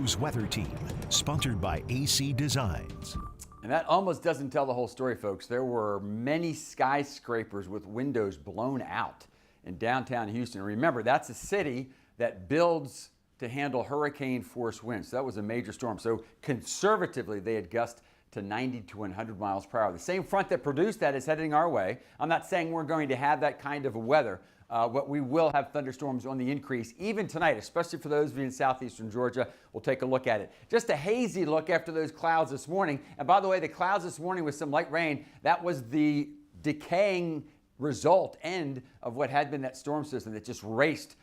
Weather Team, sponsored by AC Designs. And that almost doesn't tell the whole story, folks. There were many skyscrapers with windows blown out in downtown Houston. Remember, that's a city that builds to handle hurricane force winds. So that was a major storm. So conservatively, they had gusted to 90 to 100 miles per hour. The same front that produced that is heading our way. I'm not saying we're going to have that kind of weather. But we will have thunderstorms on the increase even tonight, especially for those of you in southeastern Georgia. We'll take a look at it. Just a hazy look after those clouds this morning. And by the way, the clouds this morning with some light rain, that was the decaying end of what had been that storm system that just raced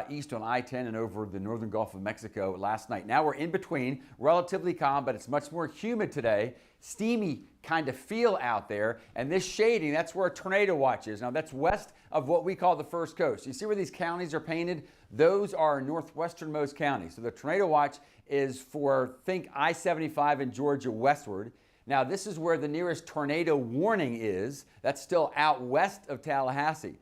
east on I-10 and over the northern Gulf of Mexico last night. Now we're in between, relatively calm, but it's much more humid today. Steamy kind of feel out there, and this shading, that's where a tornado watch is. Now that's west of what we call the First Coast. You see where these counties are painted? Those are northwesternmost counties. So the tornado watch is for, think I-75 in Georgia westward. Now this is where the nearest tornado warning is. That's still out west of Tallahassee.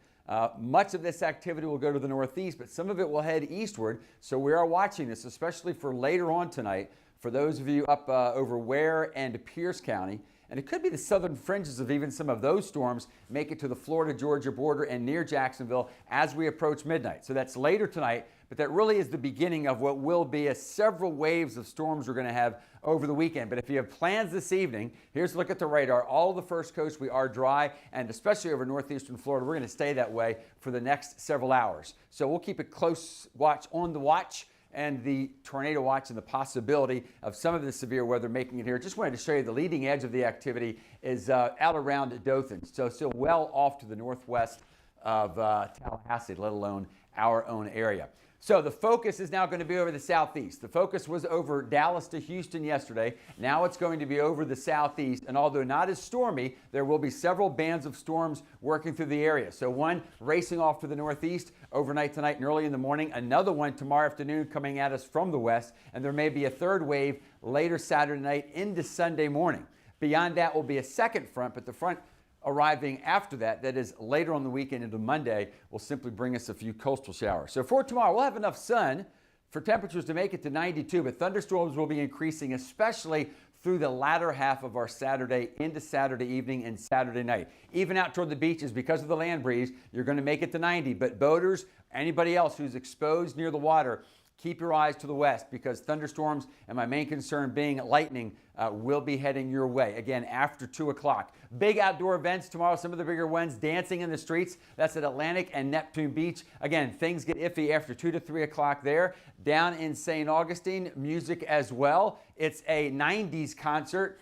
Much of this activity will go to the northeast, but some of it will head eastward. So we are watching this, especially for later on tonight, for those of you up over Ware and Pierce County. And it could be the southern fringes of even some of those storms make it to the Florida-Georgia border and near Jacksonville as we approach midnight. So that's later tonight, but that really is the beginning of what will be several waves of storms we're going to have over the weekend. But if you have plans this evening, here's a look at the radar. All of the First Coast, we are dry, and especially over northeastern Florida, we're going to stay that way for the next several hours. So we'll keep a close watch on the watch and the tornado watch and the possibility of some of the severe weather making it here. Just wanted to show you the leading edge of the activity is out around Dothan. So still well off to the northwest of Tallahassee, let alone our own area. So the focus is now going to be over the southeast. The focus was over Dallas to Houston yesterday. Now it's going to be over the southeast. And although not as stormy, there will be several bands of storms working through the area. So one racing off to the northeast overnight tonight and early in the morning. Another one tomorrow afternoon coming at us from the west. And there may be a third wave later Saturday night into Sunday morning. Beyond that will be a second front, but the front arriving after that, that is later on the weekend into Monday, will simply bring us a few coastal showers. So for tomorrow, we'll have enough sun for temperatures to make it to 92, but thunderstorms will be increasing, especially through the latter half of our Saturday into Saturday evening and Saturday night. Even out toward the beaches, because of the land breeze, you're going to make it to 90, but boaters, anybody else who's exposed near the water, keep your eyes to the west because thunderstorms, and my main concern being lightning, will be heading your way, again, after 2 o'clock. Big outdoor events tomorrow, some of the bigger ones, dancing in the streets. That's at Atlantic and Neptune Beach. Again, things get iffy after 2 to 3 o'clock there. Down in St. Augustine, music as well. It's a 90s concert.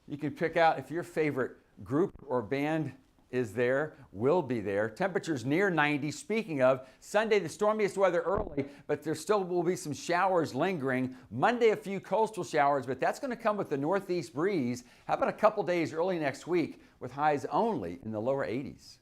You can pick out if your favorite group or band is there, will be there. Temperatures near 90. Speaking of, Sunday, the stormiest weather early, but there still will be some showers lingering. Monday, a few coastal showers, but that's going to come with the northeast breeze. How about a couple days early next week with highs only in the lower 80s?